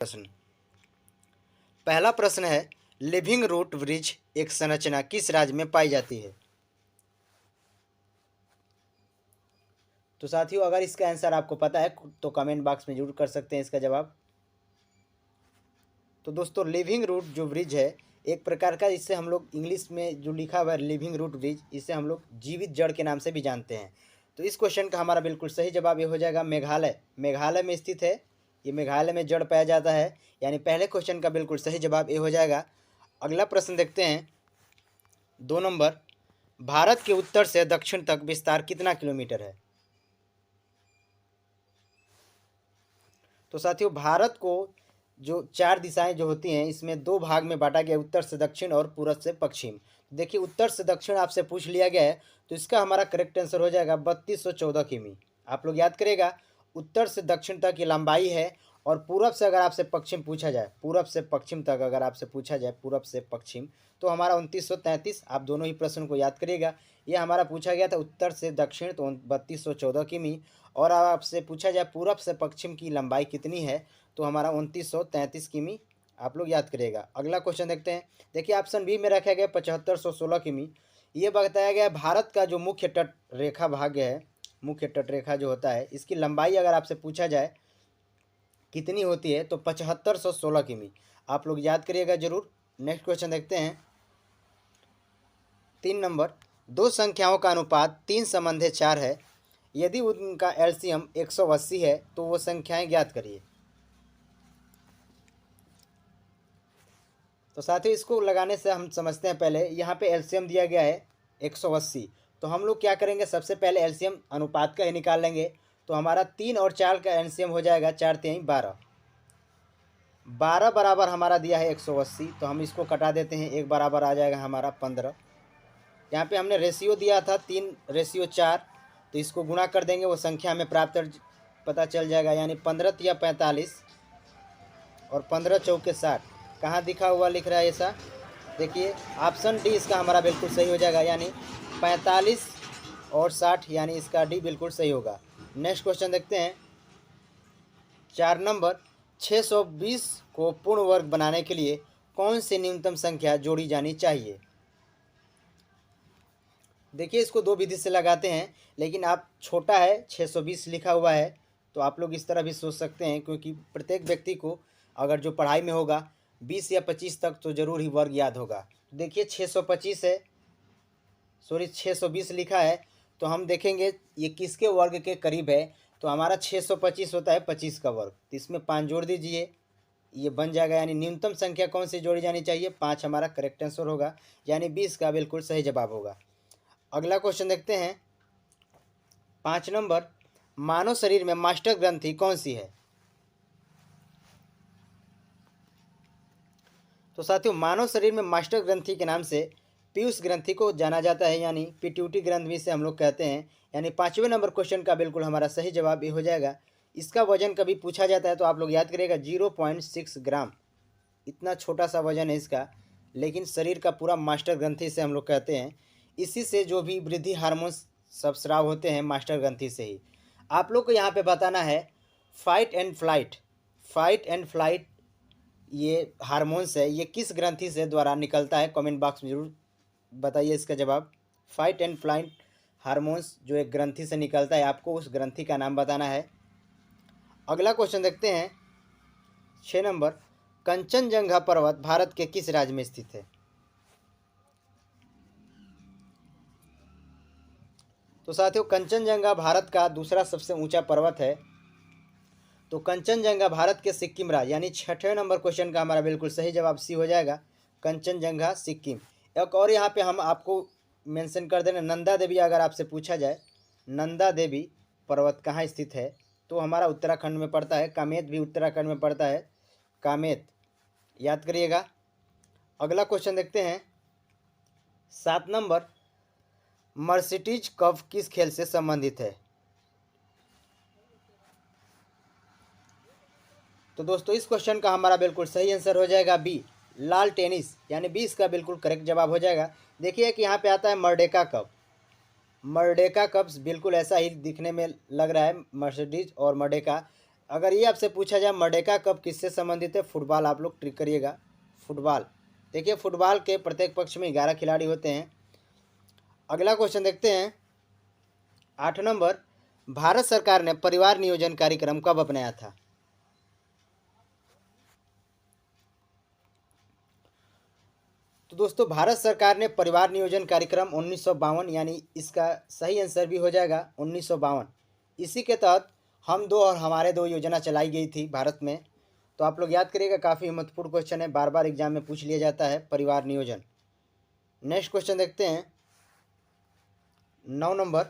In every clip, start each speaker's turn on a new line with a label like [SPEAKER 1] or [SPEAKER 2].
[SPEAKER 1] प्रश्न। पहला प्रश्न है, लिविंग रूट ब्रिज एक संरचना किस राज्य में पाई जाती है? तो साथियों, अगर इसका आंसर आपको पता है तो कमेंट बॉक्स में जरूर कर सकते हैं इसका जवाब। तो दोस्तों, लिविंग रूट जो ब्रिज है एक प्रकार का, इससे हम लोग इंग्लिश में जो लिखा हुआ है लिविंग रूट ब्रिज, इसे हम लोग जीवित जड़ के नाम से भी जानते हैं। तो इस क्वेश्चन का हमारा बिल्कुल सही जवाब ये हो जाएगा मेघालय। मेघालय में स्थित है, ये मेघालय में जड़ पाया जाता है, यानी पहले क्वेश्चन का बिल्कुल सही जवाब ये हो जाएगा। अगला प्रश्न देखते हैं, 2 नंबर, भारत के उत्तर से दक्षिण तक विस्तार कितना किलोमीटर है? तो साथियों, भारत को जो 4 दिशाएं जो होती हैं इसमें 2 भाग में बांटा गया, उत्तर से दक्षिण और पूरब से पश्चिम। देखिए, उत्तर से दक्षिण आपसे पूछ लिया गया है, तो इसका हमारा करेक्ट आंसर हो जाएगा 3214 किमी। आप लोग याद करेगा, उत्तर से दक्षिण तक की लंबाई है, और पूरब से अगर आपसे पश्चिम पूछा जाए, पूरब से पश्चिम तक अगर आपसे पूछा जाए, पूरब से पश्चिम, तो हमारा 2933। आप दोनों ही प्रश्न को याद करिएगा। ये हमारा पूछा गया था उत्तर से दक्षिण, तो 3214 किमी, और आपसे पूछा जाए पूरब से पश्चिम की लंबाई कितनी है, तो हमारा 2933 किमी। आप लोग याद करिएगा। अगला क्वेश्चन देखते हैं। देखिए, ऑप्शन बी में रखा गया 7516 किमी। ये बताया गया भारत का जो मुख्य तट रेखा भाग्य है, मुख्य तट रेखा जो होता है, इसकी लंबाई अगर आपसे पूछा जाए कितनी होती है, तो 7516 किमी। आप लोग याद करिएगा जरूर। नेक्स्ट क्वेश्चन देखते हैं, 3 नंबर, 2 संख्याओं का अनुपात 3:4 है, यदि उनका एलसीएम 180 है तो वो संख्याएं ज्ञात करिए। तो साथियों, इसको लगाने से हम समझते हैं, पहले यहाँ पे एलसीएम दिया गया है 180, तो हम लोग क्या करेंगे, सबसे पहले एलसीएम अनुपात का ही निकाल लेंगे। तो हमारा 3 और 4 का एलसीएम हो जाएगा 4 3 12, 12 बराबर हमारा दिया है 180, तो हम इसको कटा देते हैं, एक बराबर आ जाएगा हमारा 15। यहाँ पे हमने रेशियो दिया था 3:4, तो इसको गुणा कर देंगे, वो संख्या हमें प्राप्त पता चल जाएगा, यानी 15 या 45 और 15 चौके 60। कहाँ दिखा हुआ लिख रहा है ऐसा? देखिए, ऑप्शन डी इसका हमारा बिल्कुल सही हो जाएगा, यानी 45 और 60, यानी इसका डी बिल्कुल सही होगा। नेक्स्ट क्वेश्चन देखते हैं, 4 नंबर, 620 को पूर्ण वर्ग बनाने के लिए कौन सी न्यूनतम संख्या जोड़ी जानी चाहिए? देखिए, इसको 2 विधि से लगाते हैं, लेकिन आप छोटा है 620 लिखा हुआ है, तो आप लोग इस तरह भी सोच सकते हैं, क्योंकि प्रत्येक व्यक्ति को अगर जो पढ़ाई में होगा 20 या 25 तक तो ज़रूर ही वर्ग याद होगा। देखिए, 625 है, सॉरी 620 लिखा है, तो हम देखेंगे ये किसके वर्ग के करीब है, तो हमारा 625 होता है 25 का वर्ग, तो इसमें 5 जोड़ दीजिए, ये बन जाएगा, यानी न्यूनतम संख्या कौन सी जोड़ी जानी चाहिए? 5 हमारा करेक्ट आंसर होगा, यानी 20 का बिल्कुल सही जवाब होगा। अगला क्वेश्चन देखते हैं, 5 नंबर, मानव शरीर में मास्टर ग्रंथि कौन सी है? तो साथियों, मानव शरीर में मास्टर ग्रंथि के नाम से पीयूष ग्रंथि को जाना जाता है, यानी पिट्यूटरी ग्रंथि भी से हम लोग कहते हैं, यानी 5वें नंबर क्वेश्चन का बिल्कुल हमारा सही जवाब ये हो जाएगा। इसका वजन कभी पूछा जाता है तो आप लोग याद करिएगा 0.6 ग्राम, इतना छोटा सा वजन है इसका, लेकिन शरीर का पूरा मास्टर ग्रंथि से हम लोग कहते हैं। इसी से जो भी वृद्धि हार्मोन्स सब स्राव होते हैं मास्टर ग्रंथि से ही। आप लोग को यहाँ पे बताना है fight and flight, fight and flight ये हार्मोन्स है, ये किस ग्रंथि से द्वारा निकलता है? कमेंट बॉक्स में जरूर बताइए इसका जवाब। फाइट एंड फ्लाइट हार्मोन्स जो एक ग्रंथि से निकलता है, आपको उस ग्रंथि का नाम बताना है। अगला क्वेश्चन देखते हैं, 6 नंबर, कंचनजंगा पर्वत भारत के किस राज्य में स्थित है? तो साथियों, कंचनजंगा भारत का दूसरा सबसे ऊंचा पर्वत है, तो कंचनजंगा भारत के सिक्किम राज्य, यानी 6ठे नंबर क्वेश्चन का हमारा बिल्कुल सही जवाब सी हो जाएगा, कंचनजंगा सिक्किम। एक और यहाँ पे हम आपको मेंशन कर देना, नंदा देवी अगर आपसे पूछा जाए नंदा देवी पर्वत कहाँ स्थित है, तो हमारा उत्तराखंड में पड़ता है। कामेत भी उत्तराखंड में पड़ता है, कामेत, याद करिएगा। अगला क्वेश्चन देखते हैं, 7 नंबर, मर्सिडीज कप किस खेल से संबंधित है? तो दोस्तों, इस क्वेश्चन का हमारा बिल्कुल सही आंसर हो जाएगा बी, लाल टेनिस, यानी 20 का बिल्कुल करेक्ट जवाब हो जाएगा। देखिए कि यहाँ पे आता है मर्डेका कप, मर्डेका कप बिल्कुल ऐसा ही दिखने में लग रहा है, मर्सिडीज और मर्डेका अगर ये आपसे पूछा जाए मर्डेका कप किससे संबंधित है, फुटबॉल, आप लोग ट्रिक करिएगा, फुटबॉल। देखिए फुटबॉल के प्रत्येक पक्ष में 11 खिलाड़ी होते हैं। अगला क्वेश्चन देखते हैं 8 नंबर, भारत सरकार ने परिवार नियोजन कार्यक्रम कब अपनाया था? तो दोस्तों भारत सरकार ने परिवार नियोजन कार्यक्रम 1952, यानी इसका सही आंसर भी हो जाएगा 1952। इसी के तहत हम दो और हमारे दो योजना चलाई गई थी भारत में। तो आप लोग याद करिएगा, काफ़ी महत्वपूर्ण क्वेश्चन है, बार बार एग्जाम में पूछ लिया जाता है परिवार नियोजन। नेक्स्ट क्वेश्चन देखते हैं 9 नंबर,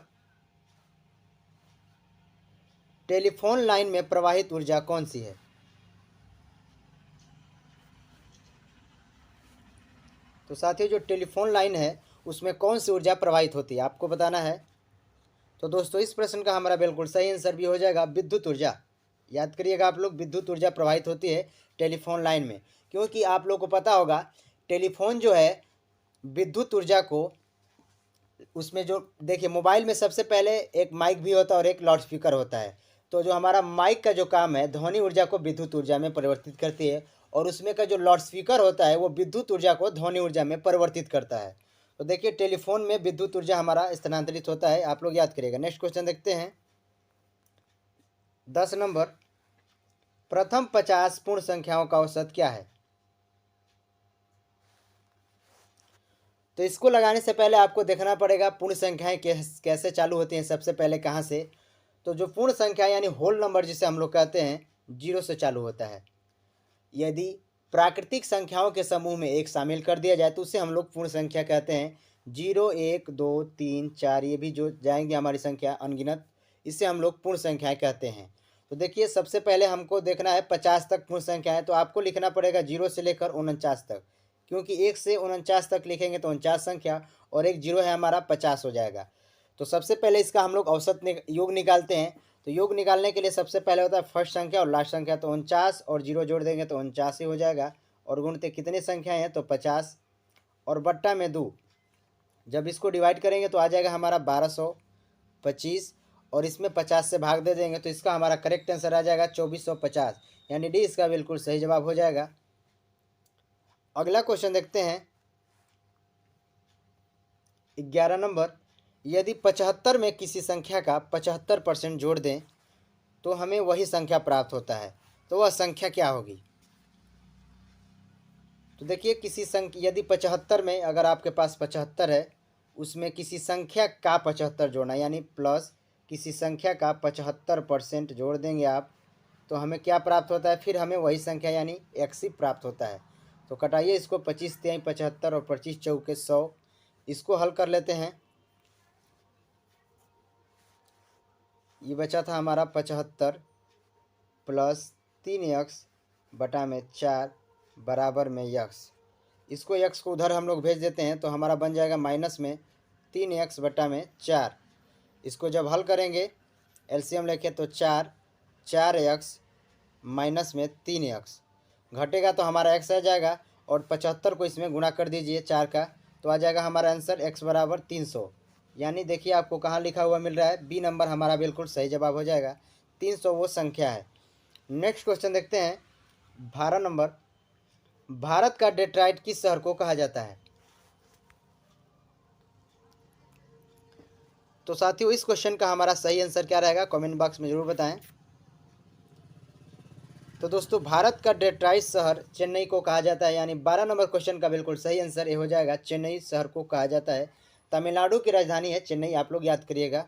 [SPEAKER 1] टेलीफोन लाइन में प्रवाहित ऊर्जा कौन सी है? तो साथियों जो टेलीफोन लाइन है उसमें कौन सी ऊर्जा प्रवाहित होती है, आपको बताना है। तो दोस्तों इस प्रश्न का हमारा बिल्कुल सही आंसर भी हो जाएगा विद्युत ऊर्जा। याद करिएगा आप लोग, विद्युत ऊर्जा प्रवाहित होती है टेलीफोन लाइन में, क्योंकि आप लोग को पता होगा टेलीफोन जो है विद्युत ऊर्जा को, उसमें जो देखिए मोबाइल में सबसे पहले एक माइक भी होता है और एक लाउड स्पीकर होता है। तो जो हमारा माइक का जो काम है ध्वनि ऊर्जा को विद्युत ऊर्जा में परिवर्तित करती है, और उसमें का जो लाउड स्पीकर होता है वो विद्युत ऊर्जा को ध्वनि ऊर्जा में परिवर्तित करता है। तो देखिए टेलीफोन में विद्युत ऊर्जा हमारा स्थानांतरित होता है, आप लोग याद करिएगा। नेक्स्ट क्वेश्चन देखते हैं 10 नंबर, प्रथम 50 पूर्ण संख्याओं का औसत क्या है? तो इसको लगाने से पहले आपको देखना पड़ेगा पूर्ण संख्याएं कैसे चालू होती हैं, सबसे पहले कहाँ से। तो जो पूर्ण संख्या यानी होल नंबर जिसे हम लोग कहते हैं, 0 से चालू होता है। यदि प्राकृतिक संख्याओं के समूह में एक शामिल कर दिया जाए तो उसे हम लोग पूर्ण संख्या कहते हैं। 0, 1, 2, 3, 4 ये भी जो जाएंगे हमारी संख्या अनगिनत, इसे हम लोग पूर्ण संख्याएं कहते हैं। तो देखिए सबसे पहले हमको देखना है 50 तक पूर्ण संख्या है, तो आपको लिखना पड़ेगा 0 से लेकर 49 तक, क्योंकि 1 से 49 तक लिखेंगे तो 49 संख्या, और एक 0 है हमारा 50 हो जाएगा। तो सबसे पहले इसका हम लोग औसत योग निकालते हैं। तो योग निकालने के लिए सबसे पहले होता है फर्स्ट संख्या और लास्ट संख्या, तो 49 और 0 जोड़ देंगे तो 49 ही हो जाएगा। और गुणते कितनी संख्याएं हैं, तो 50 और बट्टा में 2, जब इसको डिवाइड करेंगे तो आ जाएगा हमारा 1225, और इसमें 50 से भाग दे देंगे तो इसका हमारा करेक्ट आंसर आ जाएगा 2450, यानी डी इसका बिल्कुल सही जवाब हो जाएगा। अगला क्वेश्चन देखते हैं 11 नंबर, यदि 75 में किसी संख्या का 75% जोड़ दें तो हमें वही संख्या प्राप्त होता है, तो वह संख्या क्या होगी? तो देखिए किसी संख्या यदि 75 में अगर आपके पास 75 है, उसमें किसी संख्या का 75 जोड़ना, यानी प्लस किसी संख्या का 75% जोड़ देंगे आप, तो हमें क्या प्राप्त होता है? फिर हमें वही संख्या यानी x ही प्राप्त होता है। तो कटाइए इसको, 25 तिहाई 75 और 25 चौके 100, इसको हल कर लेते हैं। ये बचा था हमारा 75 प्लस 3x बटा में 4 बराबर में x। इसको x को उधर हम लोग भेज देते हैं तो हमारा बन जाएगा माइनस में 3x बटा में 4। इसको जब हल करेंगे एलसीएम लेके तो 4x माइनस में 3x घटेगा तो हमारा x आ जाएगा, और 75 को इसमें गुणा कर दीजिए 4 का, तो आ जाएगा हमारा आंसर x बराबर 300। यानी देखिए आपको कहाँ लिखा हुआ मिल रहा है, बी नंबर हमारा बिल्कुल सही जवाब हो जाएगा। 300 वो संख्या है। नेक्स्ट क्वेश्चन देखते हैं 12 नंबर, भारत का डेट्रॉइट किस शहर को कहा जाता है? तो साथियों इस क्वेश्चन का हमारा सही आंसर क्या रहेगा, कमेंट बॉक्स में जरूर बताएं। तो दोस्तों भारत का डेट्रॉइट शहर चेन्नई को कहा जाता है, यानी 12 नंबर क्वेश्चन का बिल्कुल सही आंसर ये हो जाएगा, चेन्नई शहर को कहा जाता है। तमिलनाडु की राजधानी है चेन्नई, आप लोग याद करिएगा।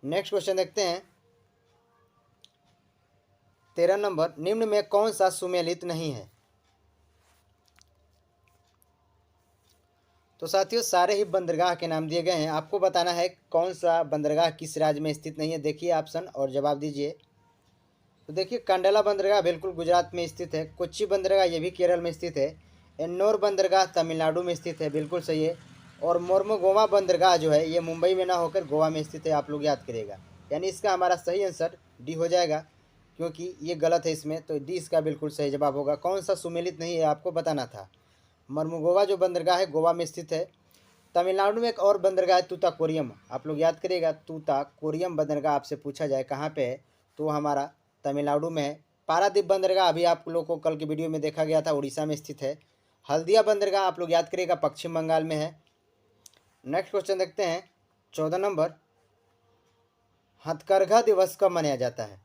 [SPEAKER 1] नेक्स्ट क्वेश्चन देखते हैं 13 नंबर, निम्न में कौन सा सुमेलित नहीं है? तो साथियों सारे ही बंदरगाह के नाम दिए गए हैं, आपको बताना है कौन सा बंदरगाह किस राज्य में स्थित नहीं है। देखिए ऑप्शन और जवाब दीजिए। तो देखिए कंडला बंदरगाह बिल्कुल गुजरात में स्थित है, कोच्चि बंदरगाह ये भी केरल में स्थित है, एन्नोर बंदरगाह तमिलनाडु में स्थित है, बिल्कुल सही है, और मोर्मुगोवा बंदरगाह जो है ये मुंबई में ना होकर गोवा में स्थित है, आप लोग याद करिएगा। यानी इसका हमारा सही आंसर डी हो जाएगा, क्योंकि ये गलत है इसमें, तो डी इसका बिल्कुल सही जवाब होगा। कौन सा सुमेलित नहीं है आपको बताना था। मर्मुगोवा जो बंदरगाह है गोवा में स्थित है। तमिलनाडु में एक और बंदरगाह है तूताकोरियम, आप लोग याद करिएगा, तूताकोरियम बंदरगाह आपसे पूछा जाए कहाँ पे है, तो हमारा तमिलनाडु में है। पारादीप बंदरगाह अभी आप लोग को कल की वीडियो में देखा गया था, उड़ीसा में स्थित है। हल्दिया बंदरगाह आप लोग याद करिएगा, पश्चिम बंगाल में है। नेक्स्ट क्वेश्चन देखते हैं 14 नंबर, हथकरघा दिवस कब मनाया जाता है?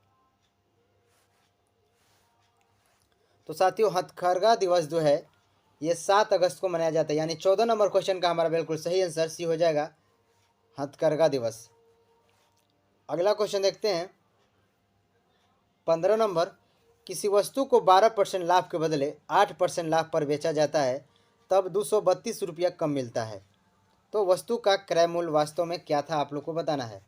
[SPEAKER 1] तो साथियों हथकरघा दिवस जो है ये 7 अगस्त को मनाया जाता है, यानी 14 नंबर क्वेश्चन का हमारा बिल्कुल सही आंसर सी हो जाएगा, हथकरघा दिवस। अगला क्वेश्चन देखते हैं 15 नंबर, किसी वस्तु को 12% लाभ के बदले 8% लाभ पर बेचा जाता है तब 232 रुपया कम मिलता है। तो वस्तु का क्रय मूल्य वास्तव में क्या था, आप लोग को बताना है।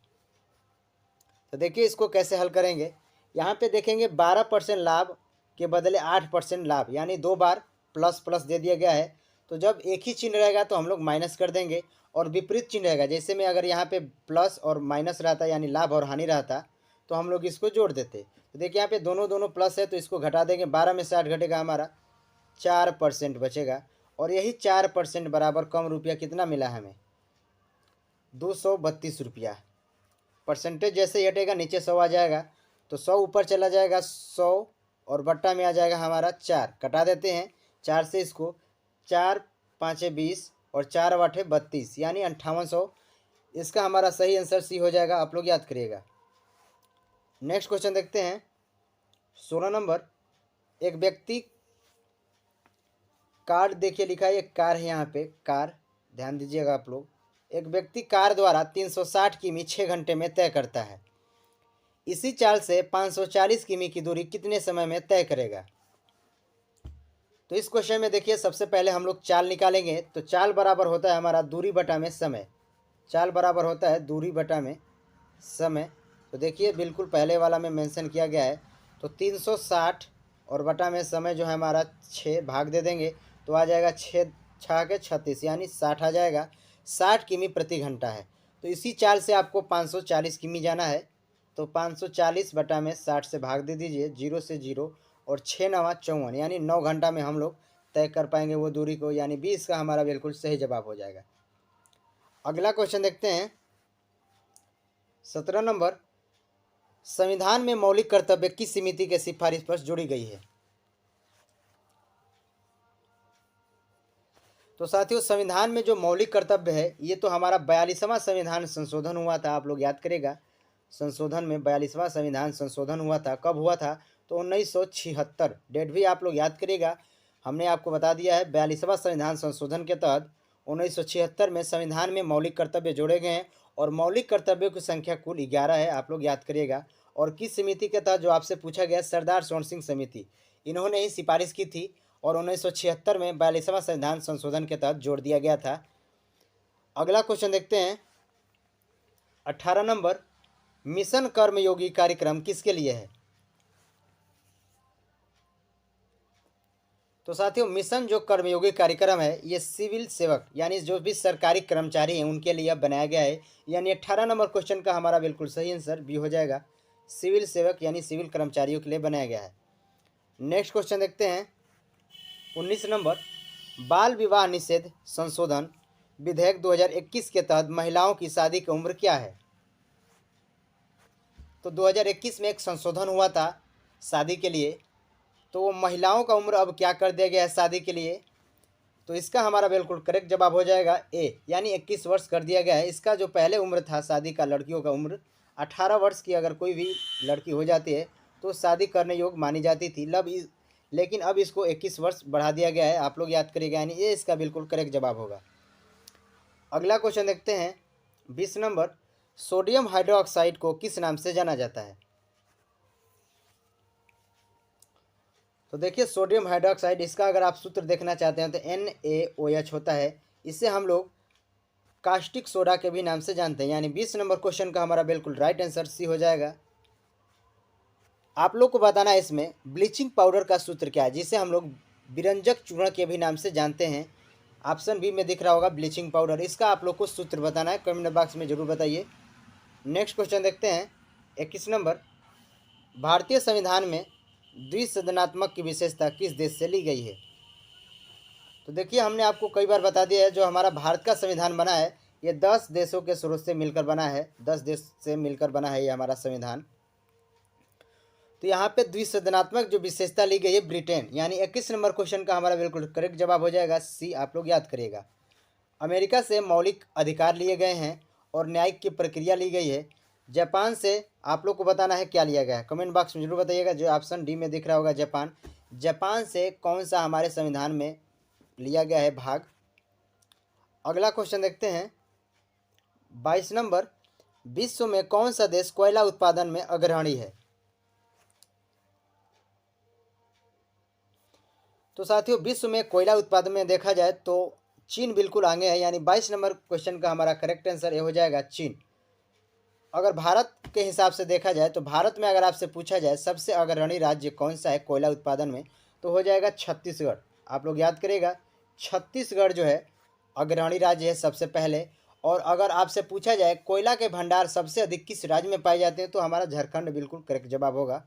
[SPEAKER 1] तो देखिए इसको कैसे हल करेंगे। यहाँ पे देखेंगे 12% लाभ के बदले 8% लाभ, यानी 2 बार प्लस प्लस दे दिया गया है। तो जब एक ही चिन्ह रहेगा तो हम लोग माइनस कर देंगे, और विपरीत चिन्ह रहेगा, जैसे में अगर यहाँ पे प्लस और माइनस रहता यानी लाभ और हानि रहता तो हम लोग इसको जोड़ देते। तो देखिए यहाँ पे दोनों दोनों प्लस है तो इसको घटा देंगे, 12 में से 8 घटेगा हमारा 4% बचेगा, और यही 4% बराबर कम रुपया कितना मिला हमें, 232 रुपया। परसेंटेज जैसे ही हटेगा नीचे 100 आ जाएगा, तो 100 ऊपर चला जाएगा 100, और बट्टा में आ जाएगा हमारा 4, कटा देते हैं 4 से इसको, 4 5 20 और 4 8 32, यानी 5800। इसका हमारा सही आंसर सी हो जाएगा, आप लोग याद करिएगा। नेक्स्ट क्वेश्चन देखते हैं 16 नंबर, एक व्यक्ति कार, देखिए लिखा है एक कार है यहाँ पे, कार ध्यान दीजिएगा आप लोग। एक व्यक्ति कार द्वारा 360 किमी 6 घंटे में तय करता है, इसी चाल से 540 किमी की दूरी कितने समय में तय करेगा? तो इस क्वेश्चन में देखिए सबसे पहले हम लोग चाल निकालेंगे। तो चाल बराबर होता है हमारा दूरी बटा में समय, चाल बराबर होता है दूरी बटा में समय। तो देखिए बिल्कुल पहले वाला में मेंशन किया गया है। तो 360 और बटा में समय जो है हमारा 6, भाग दे देंगे तो आ जाएगा 6 6 के 36, यानी 60 आ जाएगा। 60 किमी प्रति घंटा है। तो इसी चाल से आपको 540 किमी जाना है। तो 540 बटा में 60 से भाग दे दीजिए, 0 से 0, और 6 9 54, यानी 9 घंटा में हम लोग तय कर पाएंगे वो दूरी को, यानी 20 का हमारा बिल्कुल सही जवाब हो जाएगा। अगला क्वेश्चन देखते हैं 17 नंबर, संविधान में मौलिक कर्तव्य किस समिति के सिफारिश पर जोड़ी गई है? तो साथियों संविधान में जो मौलिक कर्तव्य है ये तो हमारा 42वां संविधान संशोधन हुआ था, आप लोग याद करेगा। संशोधन में 42वां संविधान संशोधन हुआ था, कब हुआ था? तो 1976, डेट भी आप लोग याद करिएगा। हमने आपको बता दिया है 42वां संविधान संशोधन के तहत 1976 में संविधान में मौलिक कर्तव्य जोड़े गए हैं, और मौलिक कर्तव्यों की संख्या कुल 11 है, आप लोग याद करिएगा। और किस समिति के तहत, जो आपसे पूछा गया, सरदार स्वर्ण सिंह समिति, इन्होंने ही सिफारिश की थी, और 1976 में 42वां संविधान संशोधन के तहत जोड़ दिया गया था। अगला क्वेश्चन देखते हैं 18 नंबर, मिशन कर्मयोगी कार्यक्रम किसके लिए है? तो साथियों मिशन जो कर्मयोगी कार्यक्रम है ये सिविल सेवक, यानी जो भी सरकारी कर्मचारी हैं उनके लिए बनाया गया है, यानी 18 नंबर क्वेश्चन का हमारा बिल्कुल सही आंसर बी हो जाएगा, सिविल सेवक यानी सिविल कर्मचारियों के लिए बनाया गया है। नेक्स्ट क्वेश्चन देखते हैं 19 नंबर, बाल विवाह निषेध संशोधन विधेयक 2021 के तहत महिलाओं की शादी की उम्र क्या है? तो 2021 में एक संशोधन हुआ था शादी के लिए, तो वो महिलाओं का उम्र अब क्या कर दिया गया है शादी के लिए? तो इसका हमारा बिल्कुल करेक्ट जवाब हो जाएगा ए, यानी 21 वर्ष कर दिया गया है। इसका जो पहले उम्र था शादी का, लड़कियों का उम्र 18 वर्ष की अगर कोई भी लड़की हो जाती है तो शादी करने योग्य मानी जाती थी, लेकिन अब इसको 21 वर्ष बढ़ा दिया गया है, आप लोग याद करिएगा, यानी ये इसका बिल्कुल करेक्ट जवाब होगा। अगला क्वेश्चन देखते हैं 20 नंबर, सोडियम हाइड्रोक्साइड को किस नाम से जाना जाता है? तो देखिए सोडियम हाइड्रोक्साइड, इसका अगर आप सूत्र देखना चाहते हैं तो NaOH होता है। इसे हम लोग कास्टिक सोडा के भी नाम से जानते हैं, यानी 20 नंबर क्वेश्चन का हमारा बिल्कुल राइट आंसर सी हो जाएगा। आप लोग को बताना है इसमें ब्लीचिंग पाउडर का सूत्र क्या है, जिसे हम लोग विरंजक चूर्ण के भी नाम से जानते हैं। ऑप्शन बी में दिख रहा होगा ब्लीचिंग पाउडर, इसका आप लोग को सूत्र बताना है, कमेंट बॉक्स में जरूर बताइए। नेक्स्ट क्वेश्चन देखते हैं 21 नंबर, भारतीय संविधान में द्विसदनात्मक की विशेषता किस देश से ली गई है? तो देखिए हमने आपको कई बार बता दिया है, जो हमारा भारत का संविधान बना है ये 10 देशों के स्रोत से मिलकर बना है, 10 देश से मिलकर बना है ये हमारा संविधान। तो यहाँ पे द्विसदनात्मक जो विशेषता ली गई है ब्रिटेन, यानी 21 नंबर क्वेश्चन का हमारा बिल्कुल करेक्ट जवाब हो जाएगा सी, आप लोग याद करिएगा। अमेरिका से मौलिक अधिकार लिए गए हैं और न्यायिक की प्रक्रिया ली गई है। जापान से आप लोग को बताना है क्या लिया गया है, कमेंट बॉक्स में जरूर बताइएगा। जो ऑप्शन डी में दिख रहा होगा जापान, जापान से कौन सा हमारे संविधान में लिया गया है भाग। अगला क्वेश्चन देखते हैं 22 नंबर, विश्व में कौन सा देश कोयला उत्पादन में अग्रणी है। तो साथियों विश्व में कोयला उत्पादन में देखा जाए तो चीन बिल्कुल आगे है, यानी 22 नंबर क्वेश्चन का हमारा करेक्ट आंसर ये हो जाएगा चीन। अगर भारत के हिसाब से देखा जाए तो भारत में अगर आपसे पूछा जाए सबसे अग्रणी राज्य कौन सा है कोयला उत्पादन में, तो हो जाएगा छत्तीसगढ़। आप लोग याद करिएगा, छत्तीसगढ़ जो है अग्रणी राज्य है सबसे पहले। और अगर आपसे पूछा जाए कोयला के भंडार सबसे अधिक किस राज्य में पाए जाते हैं, तो हमारा झारखंड बिल्कुल करेक्ट जवाब होगा।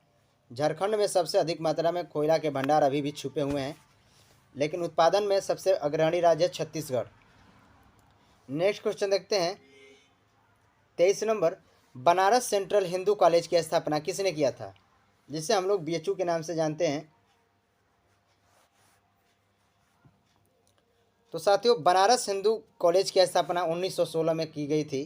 [SPEAKER 1] झारखंड में सबसे अधिक मात्रा में कोयला के भंडार अभी भी छुपे हुए हैं, लेकिन उत्पादन में सबसे अग्रणी राज्य है छत्तीसगढ़। नेक्स्ट क्वेश्चन देखते हैं 23 number, Banaras central Hindu college की स्थापना किसने किया था, जिसे हम लोग बीएचयू के नाम से जानते हैं। तो साथियों बनारस हिंदू कॉलेज की स्थापना 1916 में की गई थी।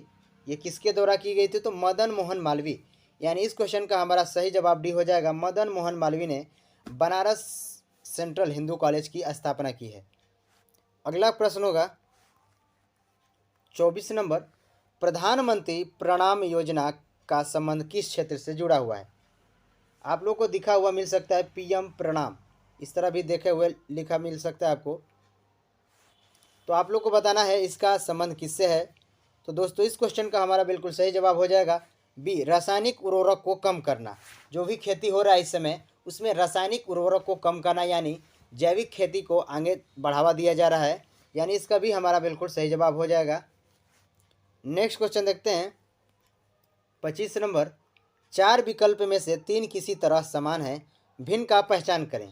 [SPEAKER 1] ये किसके द्वारा की गई थी, तो मदन मोहन मालवीय, यानी इस क्वेश्चन का हमारा सही जवाब डी हो जाएगा। मदन मोहन मालवीय ने बनारस सेंट्रल हिंदू कॉलेज की स्थापना की है। अगला प्रश्न होगा 24 नंबर, प्रधानमंत्री प्रणाम योजना का संबंध किस क्षेत्र से जुड़ा हुआ है। आप लोग को दिखा हुआ मिल सकता है पीएम प्रणाम, इस तरह भी देखे हुए लिखा मिल सकता है आपको। तो आप लोग को बताना है इसका संबंध किससे है। तो दोस्तों इस क्वेश्चन का हमारा बिल्कुल सही जवाब हो जाएगा बी, रासायनिक उर्वरक को कम करना। जो भी खेती हो रहा है इस समय उसमें रासायनिक उर्वरक को कम करना, यानी जैविक खेती को आगे बढ़ावा दिया जा रहा है, यानी इसका भी हमारा बिल्कुल सही जवाब हो जाएगा। नेक्स्ट क्वेश्चन देखते हैं 25 नंबर, 4 विकल्प में से 3 किसी तरह समान है, भिन्न का पहचान करें।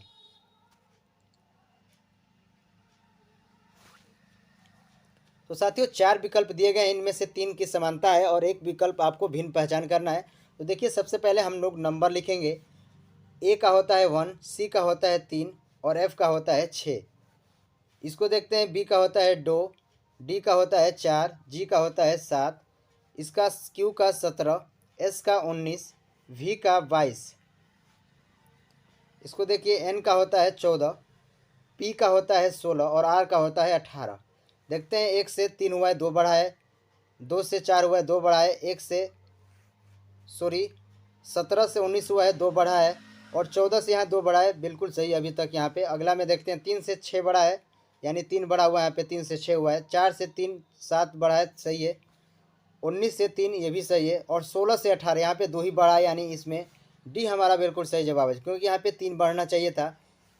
[SPEAKER 1] तो साथियों 4 विकल्प दिए गए, इनमें से 3 की समानता है और एक विकल्प आपको भिन्न पहचान करना है। तो देखिए सबसे पहले हम लोग नंबर लिखेंगे। ए का होता है 1, सी का होता है 3 और एफ का होता है 6। इसको देखते हैं, बी का होता है 2, डी का होता है 4, जी का होता है 7, इसका क्यू का 17, एस का 19, वी का 22। इसको देखिए एन का होता है 14, पी का होता है 16 और आर का होता है 18। देखते हैं 1 से 3 हुआ है 2 बढ़ा है, 2 से 4 हुआ है 2 बढ़ा है, 17 से 19 हुआ है 2 बढ़ा है और 14 से यहाँ 2 बढ़ा है। बिल्कुल सही अभी तक यहाँ पे। अगला में देखते हैं 3 से 6 बढ़ा है, यानी 3 बढ़ा हुआ है यहाँ पे, 3 से 6 हुआ है। 4 से 3 7 बढ़ा है, सही है। 19 से 3 ये भी सही है और 16 से 18 यहाँ पे 2 ही बढ़ा है, यानी इसमें डी हमारा बिल्कुल सही जवाब है, क्योंकि यहाँ पे 3 बढ़ना चाहिए था।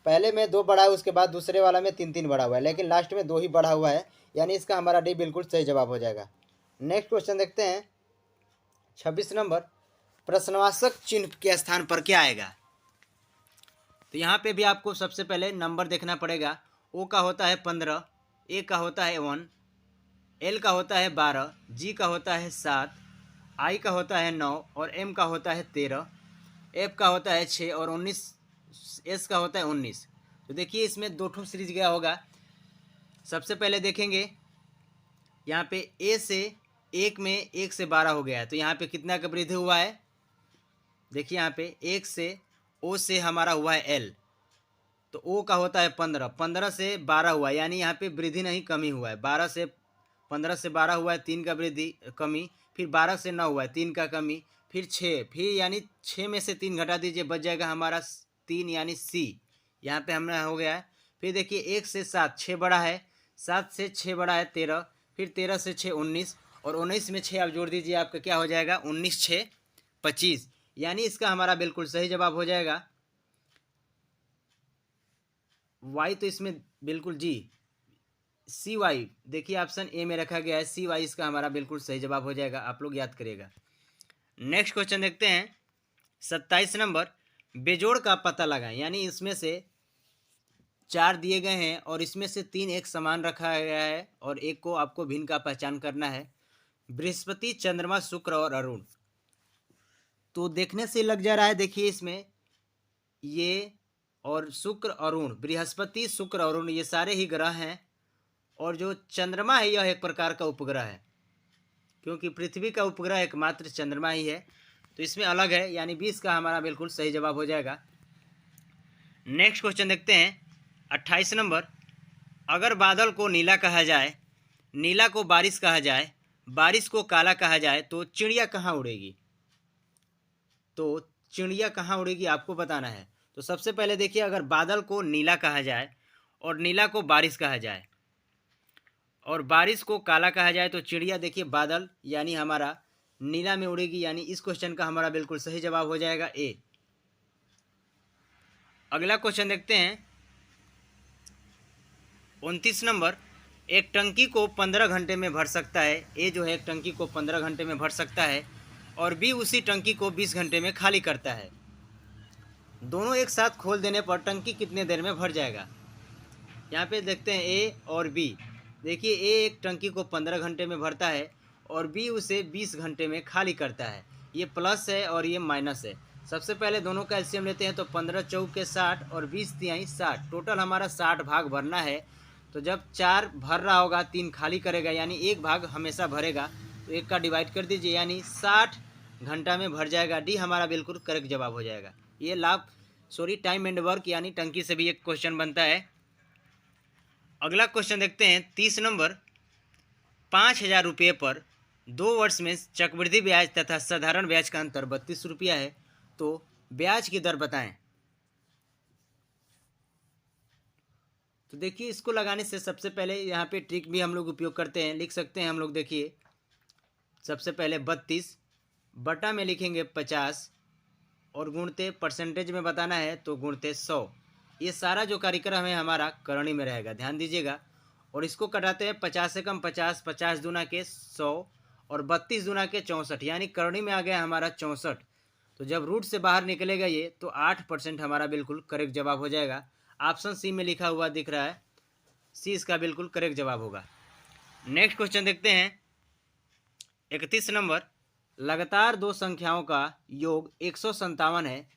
[SPEAKER 1] पहले में 2 बढ़ा है, उसके बाद दूसरे वाला में 3 बढ़ा हुआ है, लेकिन लास्ट में 2 ही बढ़ा हुआ है, यानी इसका हमारा डी बिल्कुल सही जवाब हो जाएगा। नेक्स्ट क्वेश्चन देखते हैं 26 नंबर, प्रश्नवाचक चिन्ह के स्थान पर क्या आएगा। तो यहाँ पे भी आपको सबसे पहले नंबर देखना पड़ेगा। ओ का होता है 15, ए का होता है 1, एल का होता है 12, जी का होता है 7, आई का होता है 9 और एम का होता है 13, एफ का होता है 6 और 19, एस का होता है 19। तो देखिए इसमें 2 ठो सीरीज गया होगा। सबसे पहले देखेंगे यहाँ पे ए से 1 में 1 से 12 हो गया है, तो यहाँ पे कितना का वृद्धि हुआ है। देखिए यहाँ पे 1 से ओ से हमारा हुआ है एल, तो ओ का होता है 15, 15 से 12 हुआ है, यानी यहाँ पे वृद्धि नहीं कमी हुआ है। 15 से 12 हुआ है, 3 का वृद्धि कमी, फिर 12 से 9 हुआ है, 3 का कमी, फिर 6, फिर यानी 6 में से 3 घटा दीजिए, बच जाएगा हमारा 3, यानी सी यहाँ पे हमारा हो गया है। फिर देखिए 1 से 7 6 बड़ा है, 7 से 6 बड़ा है 13, फिर 13 से 6 19 और 19 में 6 आप जोड़ दीजिए, आपका क्या हो जाएगा 19 6 25, यानी इसका हमारा बिल्कुल सही जवाब हो जाएगा वाई। तो इसमें बिल्कुल जी सी वाई, देखिए ऑप्शन ए में रखा गया है सी वाई, इसका हमारा बिल्कुल सही जवाब हो जाएगा, आप लोग याद करिएगा। नेक्स्ट क्वेश्चन देखते हैं 27 नंबर, बेजोड़ का पता लगाएं, यानी इसमें से 4 दिए गए हैं और इसमें से 3 एक समान रखा गया है और एक को आपको भिन्न का पहचान करना है। बृहस्पति, चंद्रमा, शुक्र और अरुण। तो देखने से लग जा रहा है, देखिए इसमें ये और शुक्र अरुण, बृहस्पति शुक्र अरुण ये सारे ही ग्रह हैं। और जो चंद्रमा है यह एक प्रकार का उपग्रह है, क्योंकि पृथ्वी का उपग्रह एकमात्र चंद्रमा ही है, तो इसमें अलग है, यानी 20 का हमारा बिल्कुल सही जवाब हो जाएगा। नेक्स्ट क्वेश्चन देखते हैं 28 नंबर। अगर बादल को नीला कहा जाए, नीला को बारिश कहा जाए, बारिश को काला कहा जाए, तो चिड़िया कहाँ उड़ेगी? तो चिड़िया कहाँ उड़ेगी आपको बताना है। तो सबसे पहले देखिए, अगर बादल को नीला कहा जाए और नीला को बारिश कहा जाए और बारिश को काला कहा जाए, तो चिड़िया देखिए बादल यानी हमारा नीला में उड़ेगी, यानी इस क्वेश्चन का हमारा बिल्कुल सही जवाब हो जाएगा ए। अगला क्वेश्चन देखते हैं 29 नंबर। एक टंकी को 15 घंटे में भर सकता है, ए जो है एक टंकी को 15 घंटे में भर सकता है और बी उसी टंकी को 20 घंटे में खाली करता है। दोनों एक साथ खोल देने पर टंकी कितने देर में भर जाएगा? यहाँ पे देखते हैं ए और बी। देखिए ए एक टंकी को 15 घंटे में भरता है और बी उसे 20 घंटे में खाली करता है। ये प्लस है और ये माइनस है। सबसे पहले दोनों का एलसीएम लेते हैं, तो 15 चौके 60 और 20 तिहाई 60, टोटल हमारा 60 भाग भरना है। तो जब 4 भर रहा होगा 3 खाली करेगा, यानी एक भाग हमेशा भरेगा, तो एक का डिवाइड कर दीजिए, यानी 60 घंटा में भर जाएगा। डी हमारा बिल्कुल करेक्ट जवाब हो जाएगा। ये टाइम एंड वर्क यानी टंकी से भी एक क्वेश्चन बनता है। अगला क्वेश्चन देखते हैं 30 नंबर। 5,000 रुपये पर 2 वर्ष में चक्रवृद्धि ब्याज तथा साधारण ब्याज का अंतर 32 रुपया है, तो ब्याज की दर बताएं। तो देखिए इसको लगाने से सबसे पहले यहाँ पे ट्रिक भी हम लोग उपयोग करते हैं, लिख सकते हैं हम लोग। देखिए सबसे पहले 32 बटा में लिखेंगे 50 और गुणते परसेंटेज में बताना है तो गुणते 100। ये सारा जो कार्यक्रम है हमारा करणी में रहेगा, ध्यान दीजिएगा। और इसको कटाते हैं 50 से कम 50, 50 दूना के 100 और 32 दूना के 64, यानी करणी में आ गया हमारा 64। तो जब रूट से बाहर निकलेगा ये, तो 8% हमारा बिल्कुल करेक्ट जवाब हो जाएगा। ऑप्शन सी में लिखा हुआ दिख रहा है, सी इसका बिल्कुल करेक्ट जवाब होगा। नेक्स्ट क्वेश्चन देखते हैं 31 नंबर। लगातार दो संख्याओं का योग 157 है,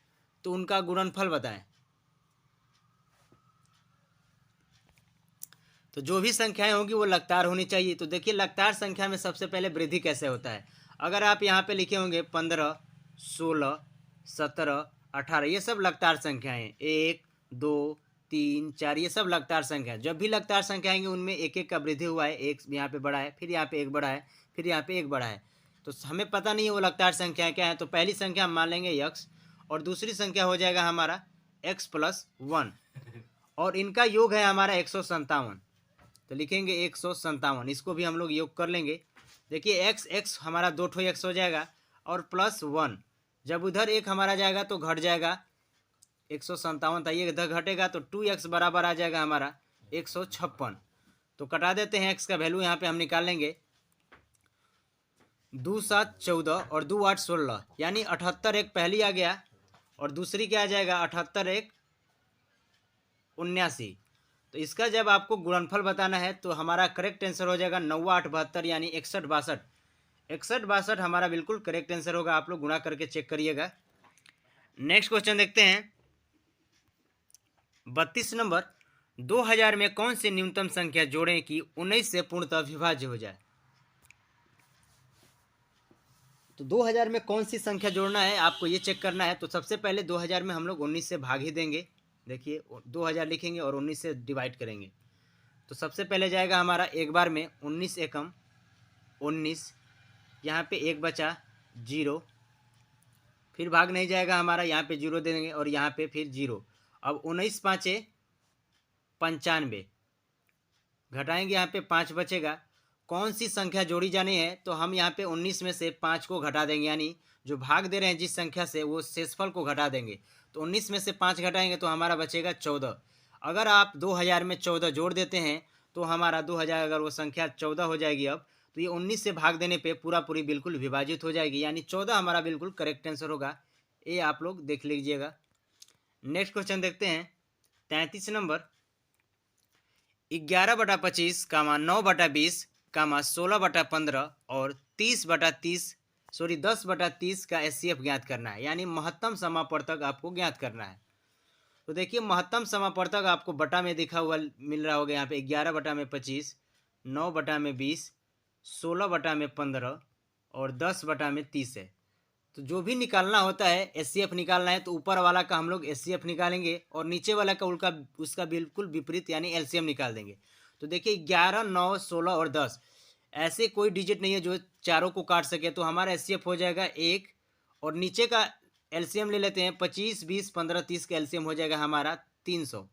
[SPEAKER 1] तो उनका गुणनफल बताएं। तो जो भी संख्याएं होंगी वो लगातार होनी चाहिए। तो देखिए लगातार संख्या में सबसे पहले वृद्धि कैसे होता है। अगर आप यहाँ पे लिखे होंगे 15, 16, 17, 18, ये सब लगातार संख्याएं, 1, 2, 3, 4, ये सब लगातार संख्या। जब भी लगातार संख्या आएंगे उनमें एक एक का वृद्धि हुआ है, एक यहाँ पे बढ़ा है, फिर यहाँ पे एक बढ़ा है, फिर यहाँ पे एक बढ़ा है, तो हमें पता नहीं है वो लगातार संख्या क्या है। तो पहली संख्या हम मान लेंगे x और दूसरी संख्या हो जाएगा हमारा x + 1 और इनका योग है हमारा 157, तो लिखेंगे 157। इसको भी हम लोग योग कर लेंगे। देखिए x हमारा 2 ठो x हो जाएगा और +1, जब उधर एक हमारा जाएगा तो घट जाएगा 157 था, ये इधर घटेगा तो 2x बराबर आ जाएगा हमारा 156। तो कटा देते हैं x का वैल्यू यहाँ पे हम निकाल लेंगे। 2 7 14 और 2 8 16, यानी 78 एक पहली आ गया और दूसरी क्या आ जाएगा 78 एक 79। तो इसका जब आपको गुणनफल बताना है तो हमारा करेक्ट आंसर हो जाएगा 9 8 72, यानी 61 62। 61 62 हमारा बिल्कुल करेक्ट आंसर होगा। आप लोग गुणा करके चेक करिएगा। नेक्स्ट क्वेश्चन देखते हैं 32 नंबर। 2000 में कौन सी न्यूनतम संख्या जोड़ें कि 19 से पूर्णतः विभाज्य हो जाए। तो 2000 में कौन सी संख्या जोड़ना है आपको ये चेक करना है। तो सबसे पहले 2000 में हम लोग 19 से भाग ही देंगे। देखिए 2000 लिखेंगे और 19 से डिवाइड करेंगे। तो सबसे पहले जाएगा हमारा एक बार में 19 एकम 19, यहाँ पे एक बचा 0, फिर भाग नहीं जाएगा हमारा, यहाँ पे 0 दे देंगे और यहाँ पे फिर 0। अब 19 5 95, घटाएंगे यहाँ पे 5 बचेगा। कौन सी संख्या जोड़ी जानी है, तो हम यहाँ पे 19 में से 5 को घटा देंगे, यानी जो भाग दे रहे हैं जिस संख्या से वो शेषफल को घटा देंगे। तो 19 में से 5 घटाएंगे तो हमारा बचेगा 14। अगर आप 2000 में 14 जोड़ देते हैं तो हमारा 2000 अगर वो संख्या 14 हो जाएगी अब, तो ये 19 से भाग देने पे पूरा पूरी बिल्कुल विभाजित हो जाएगी, यानी 14 हमारा बिल्कुल करेक्ट आंसर होगा। ये आप लोग देख लीजिएगा। नेक्स्ट क्वेश्चन देखते हैं 33 नंबर। 11/25, 9/20, 16/15 और 10/30 का एचसीएफ ज्ञात करना है, यानी महत्तम समापवर्तक आपको ज्ञात करना है। तो देखिए महत्तम समापवर्तक आपको बटा में दिखा हुआ मिल रहा होगा यहाँ पे 11/25, 9/20, 16/15 और 10/30 है। तो जो भी निकालना होता है एचसीएफ निकालना है तो ऊपर वाला का हम लोग एचसीएफ निकालेंगे और नीचे वाला का उल्टा उसका बिल्कुल विपरीत यानी एलसीएम निकाल देंगे। तो देखिए 11, 9, 16 और 10 ऐसे कोई डिजिट नहीं है जो चारों को काट सके, तो हमारा एचसीएफ हो जाएगा 1 और नीचे का एलसीएम ले लेते हैं 25, 20, 15, 30 का एलसीएम हो जाएगा हमारा 300।